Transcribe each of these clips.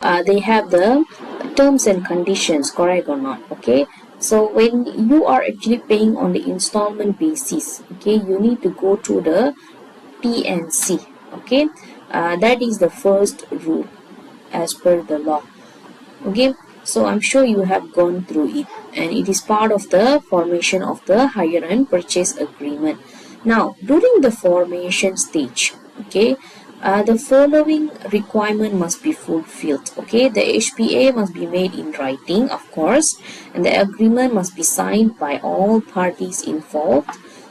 they have the terms and conditions, correct or not? Okay, so when you are actually paying on the installment basis, okay, you need to go to the T&C. Okay, that is the first rule as per the law. Okay, so I'm sure you have gone through it, and it is part of the formation of the hire and purchase agreement. Now, during the formation stage, okay, the following requirement must be fulfilled. Okay, the HPA must be made in writing, of course, and the agreement must be signed by all parties involved.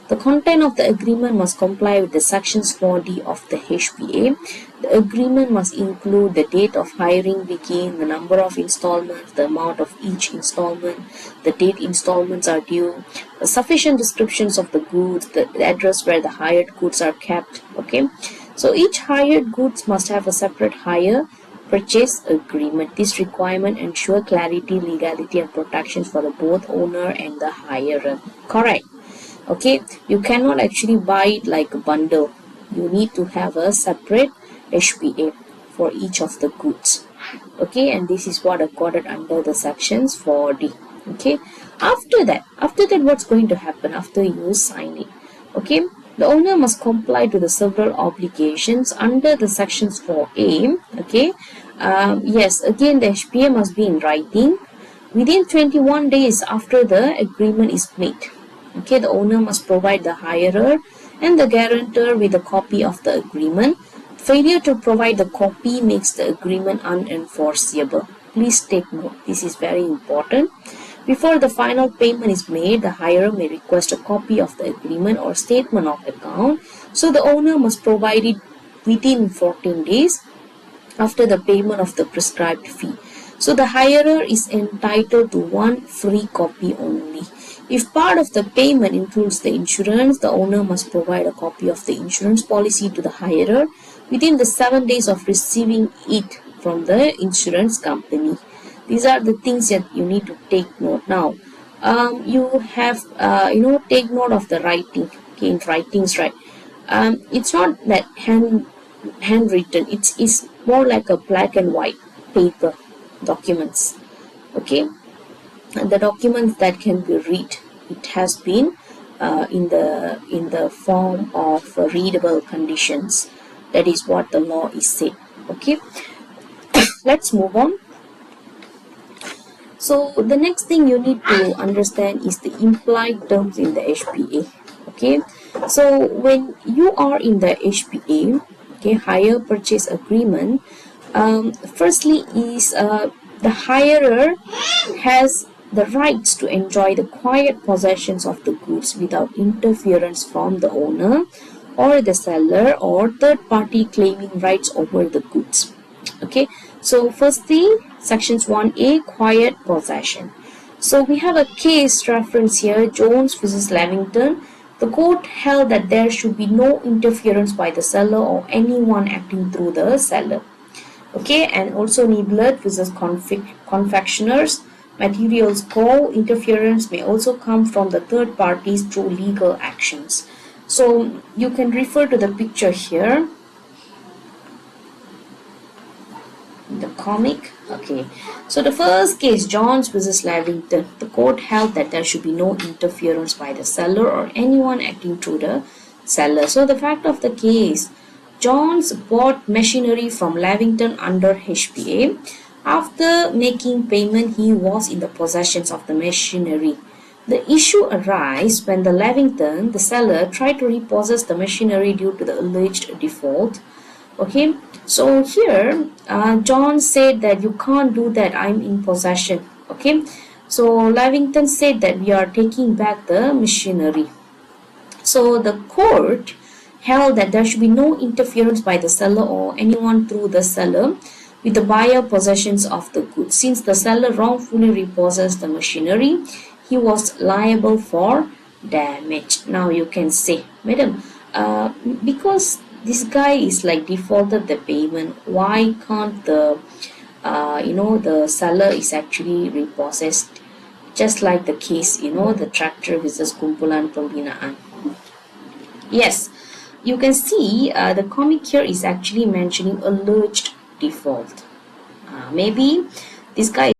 The content of the agreement must comply with the sections 4D of the HPA. The agreement must include the date of hiring begin, the number of installments, the amount of each installment, the date installments are due, the sufficient descriptions of the goods, the address where the hired goods are kept. Okay, so each hired goods must have a separate hire purchase agreement. This requirement ensure clarity, legality, and protections for the both owner and the hirer. Correct. Okay, you cannot actually buy it like a bundle. You need to have a separate HPA for each of the goods. Okay, and this is what accorded under the sections 4D. Okay, after that what's going to happen after you sign it? Okay, the owner must comply to the several obligations under the sections 4A. Okay, yes, again the HPA must be in writing within 21 days after the agreement is made. Okay, the owner must provide the hirer and the guarantor with a copy of the agreement. Failure to provide the copy makes the agreement unenforceable. Please take note, this is very important. Before the final payment is made, the hirer may request a copy of the agreement or statement of account, so the owner must provide it within 14 days after the payment of the prescribed fee. So the hirer is entitled to one free copy only. If part of the payment includes the insurance, the owner must provide a copy of the insurance policy to the hirer within the 7 days of receiving it from the insurance company. These are the things that you need to take note. Now, you have, take note of the writing. Okay, in writings, right? It's not that handwritten. It's more like a black and white paper documents. Okay, the documents that can be read. It has been in the form of readable conditions. That is what the law is said. Okay, let's move on. So the next thing you need to understand is the implied terms in the HPA. Okay, so when you are in the HPA, okay, hire purchase agreement, firstly is the hirer has the rights to enjoy the quiet possessions of the goods without interference from the owner or the seller or third party claiming rights over the goods. Okay, so firstly, sections 1A, quiet possession. So we have a case reference here, Jones versus Lavington. The court held that there should be no interference by the seller or anyone acting through the seller. Okay, and also Niblet versus confectioners. Materials co-interference may also come from the third parties through legal actions. So you can refer to the picture here, the comic. Okay, so the first case, Jones versus Lavington, the court held that there should be no interference by the seller or anyone acting through the seller. So the fact of the case, Jones bought machinery from Lavington under HPA. After making payment, he was in the possession of the machinery. The issue arises when the Lavington, the seller, tried to repossess the machinery due to the alleged default. Okay, so here John said that you can't do that, I'm in possession. Okay, so Lavington said that we are taking back the machinery. So the court held that there should be no interference by the seller or anyone through the seller with the buyer possessions of the goods. Since the seller wrongfully repossessed the machinery, he was liable for damage. Now you can say, madam, because this guy is like defaulted the payment, why can't the the seller is actually repossessed, just like the case, the tractor versus kumpulan pembinaan. Yes, you can see the comic here is actually mentioning alleged default. Maybe this guy